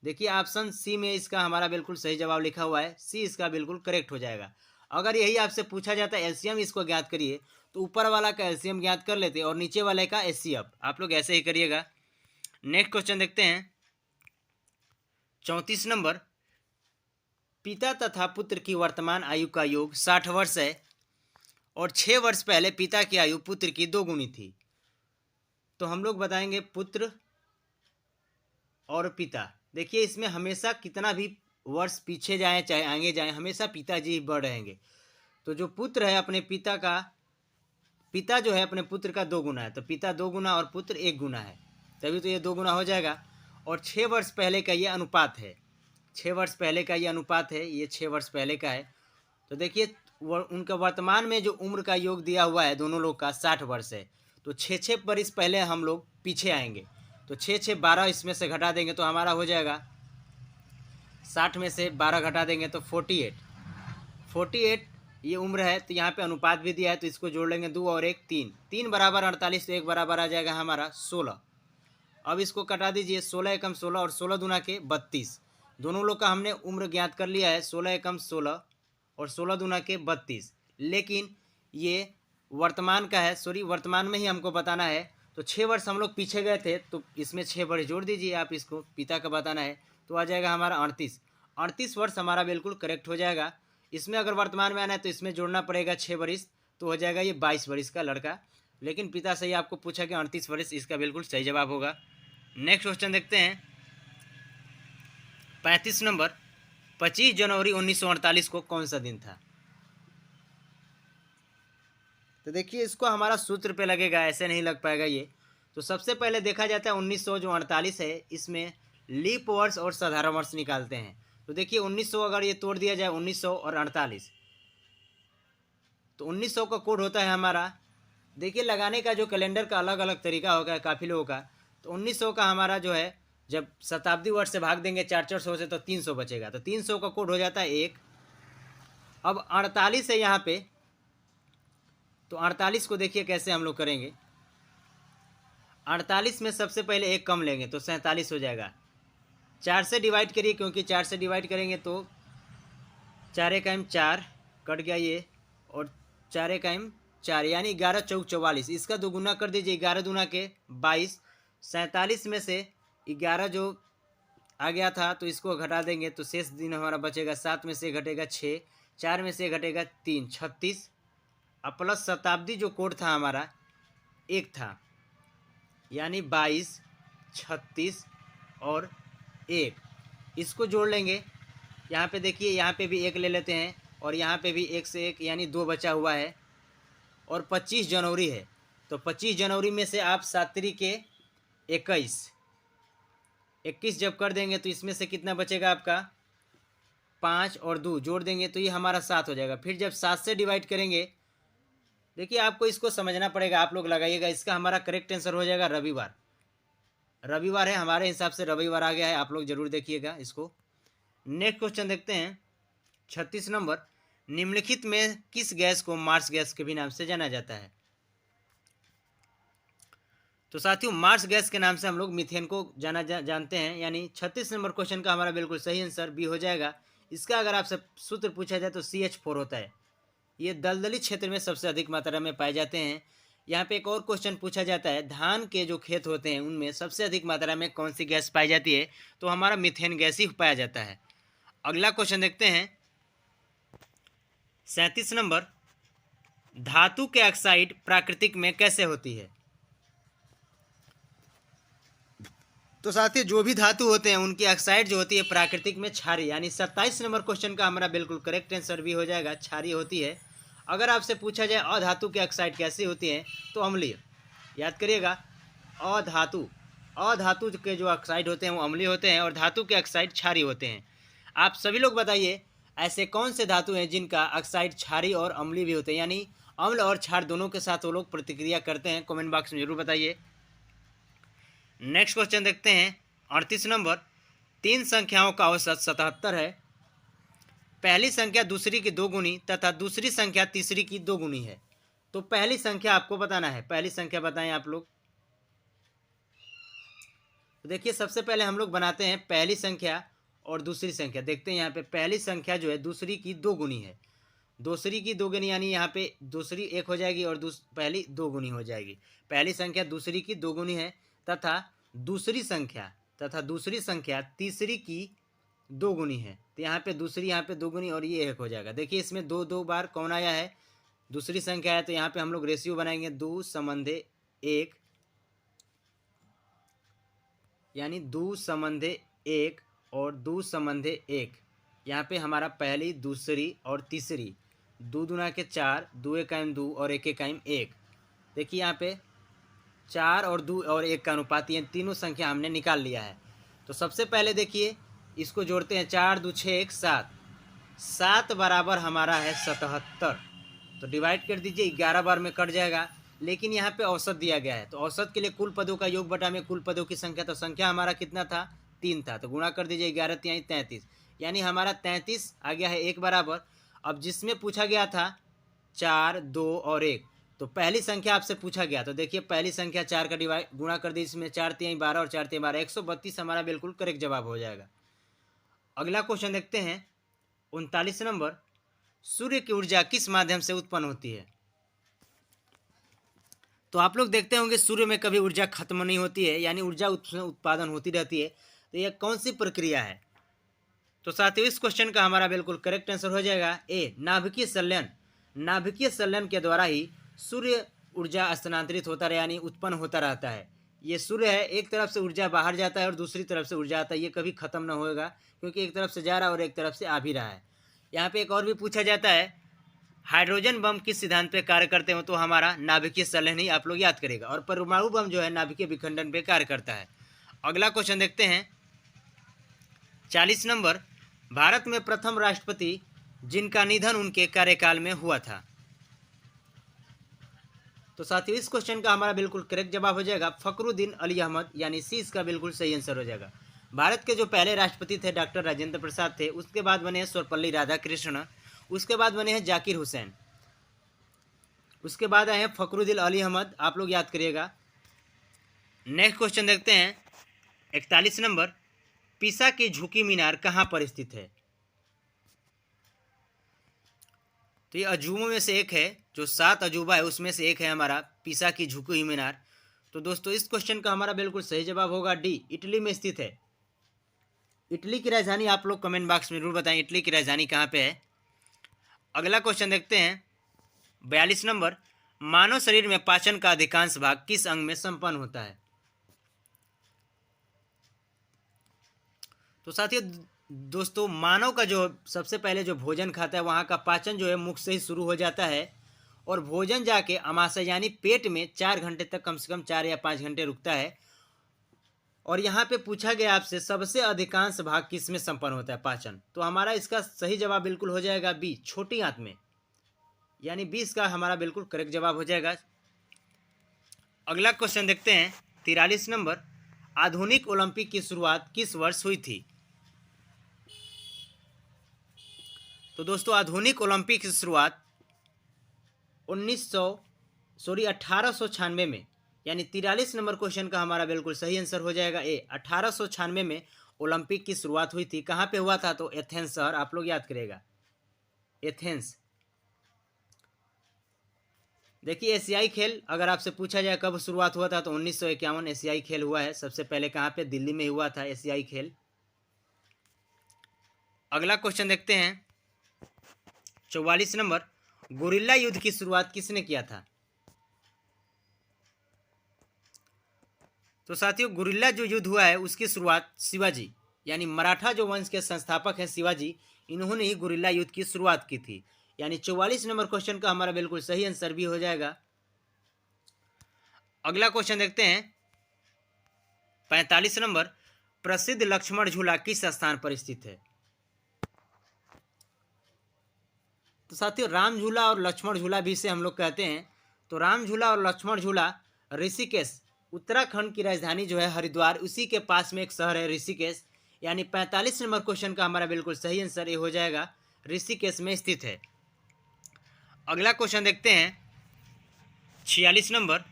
[SPEAKER 1] देखिए ऑप्शन सी में इसका हमारा बिल्कुल सही जवाब लिखा हुआ है, सी इसका बिल्कुल करेक्ट हो जाएगा। अगर यही आपसे पूछा जाता है एलसीएम इसको ज्ञात करिए तो ऊपर वाला का एलसीएम ज्ञात कर लेते और नीचे वाले का एचसीएफ। आप लोग ऐसे ही करिएगा। नेक्स्ट क्वेश्चन देखते हैं 34 नंबर। पिता तथा पुत्र की वर्तमान आयु का योग 60 वर्ष है और 6 वर्ष पहले पिता की आयु पुत्र की 2 गुनी थी। तो हम लोग बताएंगे पुत्र और पिता। देखिए इसमें हमेशा कितना भी वर्ष पीछे जाएं चाहे आगे जाएं हमेशा पिताजी ही बढ़ रहेंगे। तो जो पुत्र है अपने पिता का, पिता जो है अपने पुत्र का 2 गुना है, तो पिता 2 गुना और पुत्र 1 गुना है, तभी तो ये 2 गुना हो जाएगा। और 6 वर्ष पहले का ये अनुपात है, 6 वर्ष पहले का ये अनुपात है, ये 6 वर्ष पहले का है। तो देखिए उनका वर्तमान में जो उम्र का योग दिया हुआ है दोनों लोग का 60 वर्ष है, तो 6 वर्ष पहले हम लोग पीछे आएंगे। तो 6 12 इसमें से घटा देंगे तो हमारा हो जाएगा 60 में से 12 घटा देंगे तो 48 ये उम्र है। तो यहाँ पे अनुपात भी दिया है तो इसको जोड़ लेंगे 2 और 1 3, 3 बराबर 48, तो 1 बराबर आ जाएगा हमारा 16। अब इसको कटा दीजिए, 16 एकम 16 और 16 दूना के 32। दोनों लोग का हमने उम्र ज्ञात कर लिया है, 16 एकम 16 और 16 दूना के 32। लेकिन ये वर्तमान का है, सॉरी वर्तमान में ही हमको बताना है। तो 6 वर्ष हम लोग पीछे गए थे तो इसमें 6 वर्ष जोड़ दीजिए आप, इसको पिता का बताना है तो आ जाएगा हमारा 38 वर्ष हमारा बिल्कुल करेक्ट हो जाएगा। इसमें अगर वर्तमान में आना है तो इसमें जोड़ना पड़ेगा 6 वर्ष, तो हो जाएगा ये 22 वर्ष का लड़का। लेकिन पिता से ही आपको पूछा कि 38 वर्ष इसका बिल्कुल सही जवाब होगा। नेक्स्ट क्वेश्चन देखते हैं 35 नंबर। 25 जनवरी 1948 को कौन सा दिन था? तो देखिए इसको हमारा सूत्र पे लगेगा, ऐसे नहीं लग पाएगा ये। तो सबसे पहले देखा जाता है 1900 जो 48 है इसमें लीप वर्ष और साधारण वर्ष निकालते हैं। तो देखिए 1900 अगर ये तोड़ दिया जाए 1900 और 48 तो 1900 का कोड होता है हमारा, देखिए लगाने का जो कैलेंडर का अलग अलग तरीका होगा काफ़ी लोगों का। तो 1900 का हमारा जो है जब शताब्दी वर्ष से भाग देंगे 400 से तो 300 बचेगा, तो 300 का कोड हो जाता है 1। अब 48 है यहाँ पे, तो 48 को देखिए कैसे हम लोग करेंगे। 48 में सबसे पहले 1 कम लेंगे तो 47 हो जाएगा। 4 से डिवाइड करिए क्योंकि 4 से डिवाइड करेंगे तो 4 एकम 4 कट गया ये, और 4 एकम 4 यानी 11 चौक 44। इसका 2 गुना कर दीजिए, 11 दूना के 22। 47 में से 11 जो आ गया था तो इसको घटा देंगे तो शेष दिन हमारा बचेगा 7 में से घटेगा 6, 4 में से घटेगा 3, 36। अब प्लस शताब्दी जो कोड था हमारा 1 था, यानी 22, 36 और 1, इसको जोड़ लेंगे। यहाँ पे देखिए यहाँ पे भी 1 ले लेते हैं और यहाँ पे भी 1 से 1 यानी 2 बचा हुआ है। और 25 जनवरी है तो 25 जनवरी में से आप 7 के 21 जब कर देंगे तो इसमें से कितना बचेगा आपका 5 और 2 जोड़ देंगे तो ये हमारा 7 हो जाएगा। फिर जब 7 से डिवाइड करेंगे, देखिए आपको इसको समझना पड़ेगा, आप लोग लगाइएगा। इसका हमारा करेक्ट आंसर हो जाएगा रविवार। रविवार है हमारे हिसाब से, रविवार आ गया है, आप लोग जरूर देखिएगा इसको। नेक्स्ट क्वेश्चन देखते हैं 36 नंबर। निम्नलिखित में किस गैस को मार्स गैस के भी नाम से जाना जाता है? तो साथियों मार्स गैस के नाम से हम लोग मीथेन को जानते हैं, यानी 36 नंबर क्वेश्चन का हमारा बिल्कुल सही आंसर बी हो जाएगा। इसका अगर आपसे सूत्र पूछा जाए तो CH4 होता है। ये दलदली क्षेत्र में सबसे अधिक मात्रा में पाए जाते हैं। यहाँ पे एक और क्वेश्चन पूछा जाता है, धान के जो खेत होते हैं उनमें सबसे अधिक मात्रा में कौन सी गैस पाई जाती है? तो हमारा मीथेन गैस ही पाया जाता है। अगला क्वेश्चन देखते हैं 37 नंबर। धातु के ऑक्साइड प्राकृतिक में कैसे होती है? तो साथियों जो भी धातु होते हैं उनकी ऑक्साइड जो होती है प्राकृतिक में क्षारीय, यानी 27 नंबर क्वेश्चन का हमारा बिल्कुल करेक्ट आंसर भी हो जाएगा, क्षारीय होती है। अगर आपसे पूछा जाए अधातु की ऑक्साइड कैसी होती है तो अम्लीय। याद करिएगा अधातु अधातु के जो ऑक्साइड होते हैं वो अम्लीय होते हैं और धातु के ऑक्साइड क्षारीय होते हैं। आप सभी लोग बताइए ऐसे कौन से धातु हैं जिनका ऑक्साइड क्षारीय और अम्लीय भी होते हैं, यानी अम्ल और क्षार दोनों के साथ वो लोग प्रतिक्रिया करते हैं। कमेंट बॉक्स में जरूर बताइए। नेक्स्ट क्वेश्चन देखते हैं 38 नंबर। 3 संख्याओं का औसत 77 है। पहली संख्या दूसरी की 2 गुनी तथा दूसरी संख्या तीसरी की 2 गुनी है। तो पहली संख्या आपको बताना है। पहली संख्या बताएं आप लोग। तो देखिए सबसे पहले हम लोग बनाते हैं पहली संख्या और दूसरी संख्या। देखते हैं यहाँ पे पहली संख्या जो है दूसरी की 2 गुनी है। दूसरी की 2 गुनी यानी यहाँ पे दूसरी 1 हो जाएगी और पहली 2 गुनी हो जाएगी। पहली संख्या दूसरी की 2 गुनी है तथा दूसरी संख्या तीसरी की 2 गुनी है। तो यहाँ पे दूसरी यहाँ पे 2 गुनी और ये 1 हो जाएगा। देखिए इसमें दो दो बार कौन आया है, दूसरी संख्या है, तो यहाँ पे हम लोग रेशियो बनाएंगे 2 संबंधे 1, यानी 2 संबंधे 1 और 2 संबंधे 1। यहाँ पे हमारा पहली दूसरी और तीसरी 2 दूना के 4, 2 एकाइम 2 और 1 एकाइम 1। देखिए यहाँ पे 4 और 2 और 1 का अनुपात, ये तीनों संख्या हमने निकाल लिया है। तो सबसे पहले देखिए इसको जोड़ते हैं। 4 2 6 1 7, 7 बराबर हमारा है 77। तो डिवाइड कर दीजिए, 11 बार में कट जाएगा। लेकिन यहाँ पे औसत दिया गया है, तो औसत के लिए कुल पदों का योग बटा में कुल पदों की संख्या। तो संख्या हमारा कितना था, 3 था, तो गुणा कर दीजिए 11 3 33, यानी हमारा 33 आ गया है 1 बराबर। अब जिसमें पूछा गया था 4 2 और 1, तो पहली संख्या आपसे पूछा गया। तो देखिए पहली संख्या 4 का डिवाइड गुणा कर दीजिए, इसमें 4 3 12 और 4 3 12, 132 हमारा बिल्कुल करेक्ट जवाब हो जाएगा। अगला क्वेश्चन देखते हैं 39 नंबर। सूर्य की ऊर्जा किस माध्यम से उत्पन्न होती है। तो आप लोग देखते होंगे सूर्य में कभी ऊर्जा खत्म नहीं होती है, यानी ऊर्जा उत्पादन होती रहती है। तो यह कौन सी प्रक्रिया है। तो साथियों इस क्वेश्चन का हमारा बिल्कुल करेक्ट आंसर हो जाएगा ए, नाभिकीय संलयन। नाभिकीय संलयन के द्वारा ही सूर्य ऊर्जा स्थानांतरित होता रहे, यानी उत्पन्न होता रहता है। ये सूर्य है, एक तरफ से ऊर्जा बाहर जाता है और दूसरी तरफ से ऊर्जा आता है, ये कभी खत्म ना होगा, क्योंकि एक तरफ से जा रहा है और एक तरफ से आ भी रहा है। यहाँ पे एक और भी पूछा जाता है, हाइड्रोजन बम किस सिद्धांत पे कार्य करते हो, तो हमारा नाभिकीय संलयन ही आप लोग याद करेगा। और परमाणु बम जो है नाभिकीय विखंडन पे कार्य करता है। अगला क्वेश्चन देखते हैं 40 नंबर। भारत में प्रथम राष्ट्रपति जिनका निधन उनके कार्यकाल में हुआ था। तो साथियों इस क्वेश्चन का हमारा बिल्कुल करेक्ट जवाब हो जाएगा फखरुद्दीन अली अहमद, यानी सी इसका बिल्कुल सही आंसर हो जाएगा। भारत के जो पहले राष्ट्रपति थे डॉक्टर राजेंद्र प्रसाद थे, उसके बाद बने हैं सर्वपल्ली राधाकृष्णन, उसके बाद बने हैं जाकिर हुसैन, उसके बाद आए हैं फखरुद्दीन अली अहमद, आप लोग याद करिएगा। नेक्स्ट क्वेश्चन देखते हैं 41 नंबर। पीसा की झुकी मीनार कहाँ पर स्थित है। तो ये अजूबों में से एक है, जो 7 अजूबा है उसमें से एक है हमारा पीसा की झुकी हुई मीनार। तो दोस्तों इस क्वेश्चन का हमारा बिल्कुल सही जवाब होगा डी, इटली में स्थित है। इटली की राजधानी आप लोग कमेंट बॉक्स में जरूर बताएं इटली की राजधानी कहाँ पे है। अगला क्वेश्चन देखते हैं 42 नंबर। मानव शरीर में पाचन का अधिकांश भाग किस अंग में संपन्न होता है। तो साथियों दोस्तों मानव का जो सबसे पहले जो भोजन खाता है वहाँ का पाचन जो है मुख से ही शुरू हो जाता है और भोजन जाके अमाशय यानी पेट में 4 घंटे तक, कम से कम 4 या 5 घंटे रुकता है। और यहाँ पे पूछा गया आपसे सबसे अधिकांश भाग किस में संपन्न होता है पाचन, तो हमारा इसका सही जवाब बिल्कुल हो जाएगा बी, छोटी आंत में, यानी 20 का हमारा बिल्कुल करेक्ट जवाब हो जाएगा। अगला क्वेश्चन देखते हैं 43 नंबर। आधुनिक ओलंपिक की शुरुआत किस वर्ष हुई थी। तो दोस्तों आधुनिक ओलंपिक की शुरुआत 1896 में, यानी 43 नंबर क्वेश्चन का हमारा बिल्कुल सही आंसर हो जाएगा ए, 1896 में ओलंपिक की शुरुआत हुई थी। कहाँ पे हुआ था, तो एथेंस शहर, आप लोग याद करेगा एथेंस। देखिए एशियाई खेल अगर आपसे पूछा जाए कब शुरुआत हुआ था, तो 1951 एशियाई खेल हुआ है। सबसे पहले कहाँ पे, दिल्ली में हुआ था एशियाई खेल। अगला क्वेश्चन देखते हैं 44 नंबर। गुरिल्ला युद्ध की शुरुआत किसने किया था। तो साथियों गुरिल्ला जो युद्ध हुआ है उसकी शुरुआत शिवाजी, यानी मराठा जो वंश के संस्थापक हैं शिवाजी, इन्होंने ही गुरिल्ला युद्ध की शुरुआत की थी। यानी 44 नंबर क्वेश्चन का हमारा बिल्कुल सही आंसर भी हो जाएगा। अगला क्वेश्चन देखते हैं 45 नंबर, प्रसिद्ध लक्ष्मण झूला किस स्थान पर स्थित है? तो साथियों, राम झूला और लक्ष्मण झूला भी इसे हम लोग कहते हैं। तो राम झूला और लक्ष्मण झूला ऋषिकेश, उत्तराखंड की राजधानी जो है हरिद्वार, उसी के पास में एक शहर है ऋषिकेश। यानी 45 नंबर क्वेश्चन का हमारा बिल्कुल सही आंसर ये हो जाएगा, ऋषिकेश में स्थित है। अगला क्वेश्चन देखते हैं, 46 नंबर,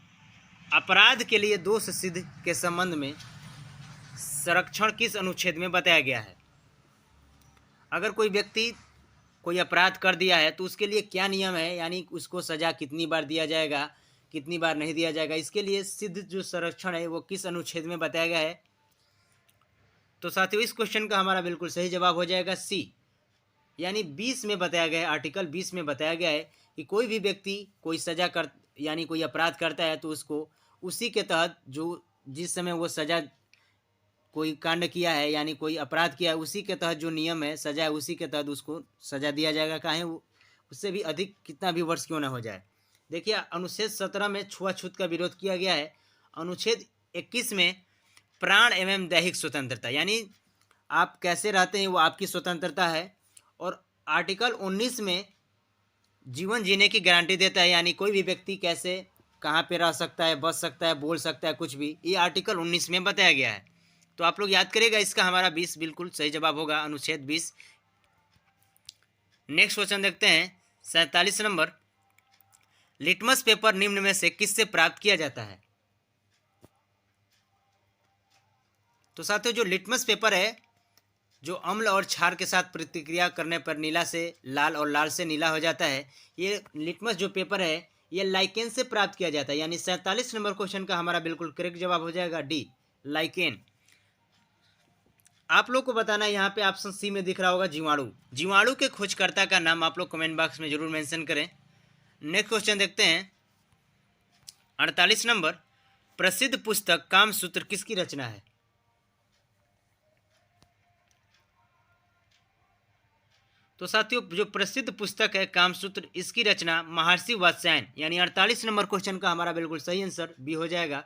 [SPEAKER 1] अपराध के लिए दोष सिद्ध के संबंध में संरक्षण किस अनुच्छेद में बताया गया है? अगर कोई व्यक्ति कोई अपराध कर दिया है तो उसके लिए क्या नियम है, यानी उसको सजा कितनी बार दिया जाएगा, कितनी बार नहीं दिया जाएगा, इसके लिए सिद्ध जो संरक्षण है वो किस अनुच्छेद में बताया गया है? तो साथियों, इस क्वेश्चन का हमारा बिल्कुल सही जवाब हो जाएगा सी, यानी 20 में बताया गया है, आर्टिकल 20 में बताया गया है कि कोई भी व्यक्ति कोई सजा कर यानी कोई अपराध करता है तो उसको उसी के तहत जो जिस समय वो सजा कोई कांड किया है यानी कोई अपराध किया है उसी के तहत जो नियम है, सजा है, उसी के तहत उसको सजा दिया जाएगा, चाहे वो उससे भी अधिक कितना भी वर्ष क्यों ना हो जाए। देखिए, अनुच्छेद 17 में छुआछूत का विरोध किया गया है। अनुच्छेद 21 में प्राण एवं दैहिक स्वतंत्रता, यानी आप कैसे रहते हैं वो आपकी स्वतंत्रता है। और आर्टिकल 19 में जीवन जीने की गारंटी देता है, यानी कोई भी व्यक्ति कैसे कहाँ पे रह सकता है, बच सकता है, बोल सकता है, कुछ भी, ये आर्टिकल 19 में बताया गया है। तो आप लोग याद करिएगा, इसका हमारा 20 बिल्कुल सही जवाब होगा, अनुच्छेद 20। नेक्स्ट क्वेश्चन देखते हैं, 47 नंबर, लिटमस पेपर निम्न में से किससे प्राप्त किया जाता है? तो साथियों, जो लिटमस पेपर है जो अम्ल और क्षार के साथ प्रतिक्रिया करने पर नीला से लाल और लाल से नीला हो जाता है, ये लिटमस जो पेपर है ये लाइकेन से प्राप्त किया जाता है। यानी 47 नंबर क्वेश्चन का हमारा बिल्कुल करेक्ट जवाब हो जाएगा डी, लाइकेन। आप लोग को बताना है, यहाँ पे ऑप्शन सी में दिख रहा होगा जीवाणु। जीवाणु के खोजकर्ता का नाम आप लोग कमेंट बॉक्स में जरूर मेंशन करें। नेक्स्ट क्वेश्चन देखते हैं, 48 नंबर, प्रसिद्ध पुस्तक कामसूत्र किसकी रचना है? तो साथियों, जो प्रसिद्ध पुस्तक है कामसूत्र, इसकी रचना महर्षि वात्स्यायन, यानी 48 नंबर क्वेश्चन का हमारा बिल्कुल सही आंसर बी हो जाएगा,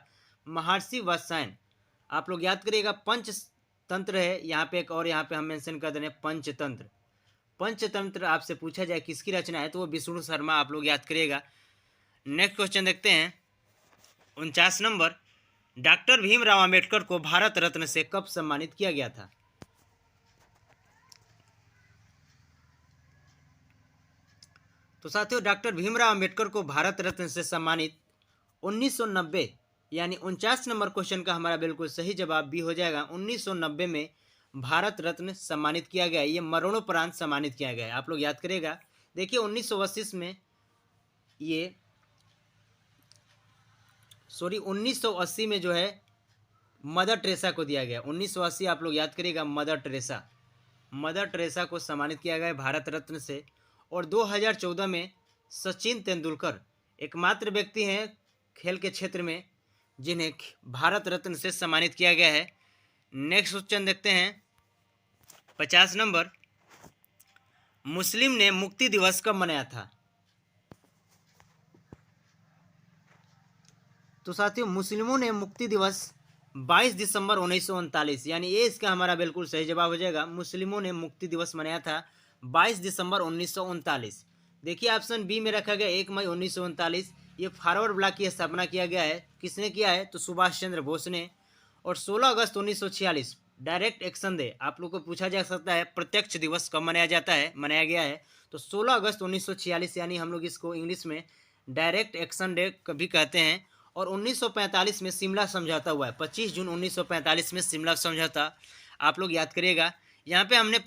[SPEAKER 1] महर्षि वात्स्यायन। आप लोग याद करिएगा, पंचतंत्र है यहाँ पे एक, और यहाँ पे हम मेंशन कर दे रहे हैं पंचतंत्र। पंचतंत्र आपसे पूछा जाए किसकी रचना है तो वो विष्णु शर्मा, आप लोग याद करिएगा। नेक्स्ट क्वेश्चन देखते हैं, 49 नंबर, डॉक्टर भीमराव अंबेडकर को भारत रत्न से कब सम्मानित किया गया था? तो साथियों, डॉक्टर भीमराव अंबेडकर को भारत रत्न से सम्मानित 1990, यानी 49 नंबर क्वेश्चन का हमारा बिल्कुल सही जवाब भी हो जाएगा, 1990 में भारत रत्न सम्मानित किया गया। ये मरणोपरांत सम्मानित किया गया है, आप लोग याद करिएगा। देखिए, 1980 में जो है मदर टेरेसा को दिया गया। 1980 आप लोग याद करिएगा, मदर टेरेसा को सम्मानित किया गया भारत रत्न से। और 2014 में सचिन तेंदुलकर एकमात्र व्यक्ति हैं खेल के क्षेत्र में जिन्हें भारत रत्न से सम्मानित किया गया है। नेक्स्ट क्वेश्चन देखते हैं, 50 नंबर, मुस्लिम ने मुक्ति दिवस कब मनाया था? तो साथियों, मुस्लिमों ने मुक्ति दिवस 22 दिसंबर 1939, यानी ये इसका हमारा बिल्कुल सही जवाब हो जाएगा, मुस्लिमों ने मुक्ति दिवस मनाया था 22 दिसंबर 1939। देखिए, ऑप्शन बी में रखा गया 1 मई 1939। ये फॉरवर्ड ब्लॉक की स्थापना किया गया है, किसने किया है तो सुभाष चंद्र बोस ने। और 16 अगस्त 1946 डायरेक्ट एक्शन डे, आप लोग को पूछा जा सकता है प्रत्यक्ष दिवस कब मनाया गया है तो 16 अगस्त 1946, यानी हम लोग इसको इंग्लिश में डायरेक्ट एक्शन डे कभी कहते हैं। और 1945 में शिमला समझौता हुआ है, 25 जून 1945 में शिमला समझौता, आप लोग याद करिएगा। यहाँ पे हमने